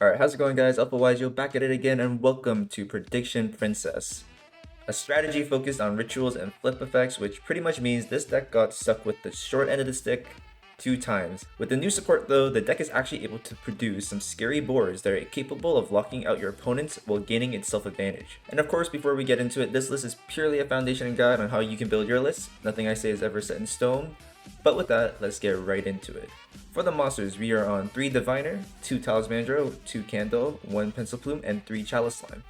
Alright, how's it going guys? AlphaYGO back at it again and welcome to Prediction Princess. A strategy focused on rituals and flip effects, which pretty much means this deck got stuck with the short end of the stick 2 times. With the new support though, the deck is actually able to produce some scary boards that are capable of locking out your opponents while gaining itself advantage. And of course, before we get into it, this list is purely a foundation and guide on how you can build your list. Nothing I say is ever set in stone. But with that, let's get right into it. For the monsters, we are on 3 Diviner, 2 Talismandro, 2 Candle, 1 Pencil Plume, and 3 Chalice Slime.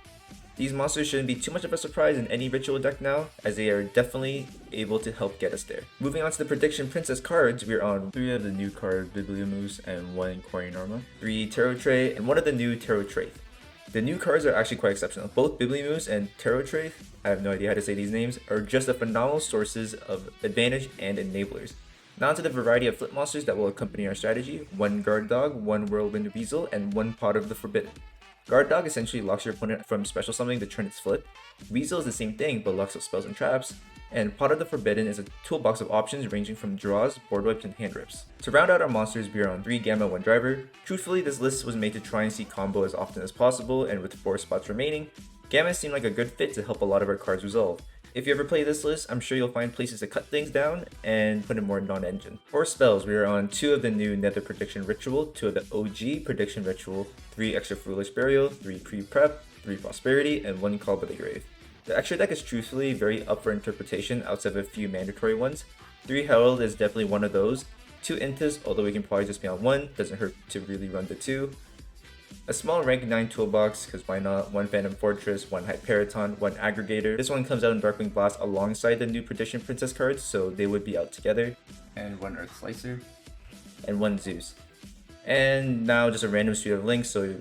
These monsters shouldn't be too much of a surprise in any ritual deck now, as they are definitely able to help get us there. Moving on to the Prediction Princess cards, we're on 3 of the new cards, Bibliomuse, and 1 Corinarma, 3 Tarot Tray, and 1 of the new Tarot Traith. The new cards are actually quite exceptional. Both Bibliomuse and Tarot Traith, I have no idea how to say these names, are just a phenomenal sources of advantage and enablers. Now to the variety of flip monsters that will accompany our strategy: 1 Guard Dog, 1 Whirlwind Weasel, and 1 Pot of the Forbidden. Guard Dog essentially locks your opponent from special summoning to turn its flip. Weasel is the same thing but locks up spells and traps. And Pot of the Forbidden is a toolbox of options ranging from draws, board wipes, and hand rips. To round out our monsters, we are on 3 Gamma, 1 Driver. Truthfully, this list was made to try and see combo as often as possible, and with 4 spots remaining, Gamma seemed like a good fit to help a lot of our cards resolve. If you ever play this list, I'm sure you'll find places to cut things down and put in more non-engine. For spells, we are on 2 of the new Nether Prediction Ritual, 2 of the OG Prediction Ritual, 3 Extra Foolish Burial, 3 Pre-Prep, 3 Prosperity, and 1 Call by the Grave. The extra deck is truthfully very up for interpretation outside of a few mandatory ones. 3 Herald is definitely one of those. 2 Intis, although we can probably just be on 1, doesn't hurt to really run the 2. A small rank 9 toolbox, because why not, 1 Phantom Fortress, 1 Hyperiton, 1 Aggregator. This one comes out in Darkwing Blast alongside the new Prediction Princess cards, so they would be out together. And 1 Earth Slicer. And 1 Zeus. And now just a random suite of links, so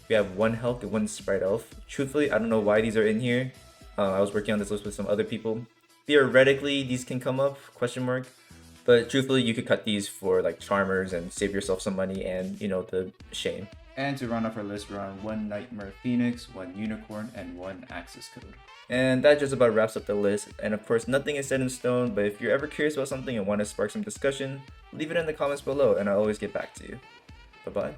we have 1 Hulk and 1 Sprite Elf. Truthfully, I don't know why these are in here. I was working on this list with some other people. Theoretically, these can come up, question mark. But truthfully, you could cut these for like Charmers and save yourself some money and, you know, the shame. And to round off our list, we're on 1 Nightmare Phoenix, 1 Unicorn, and 1 Axis Code. And that just about wraps up the list. And of course, nothing is set in stone, but if you're ever curious about something and want to spark some discussion, leave it in the comments below and I'll always get back to you. Bye-bye.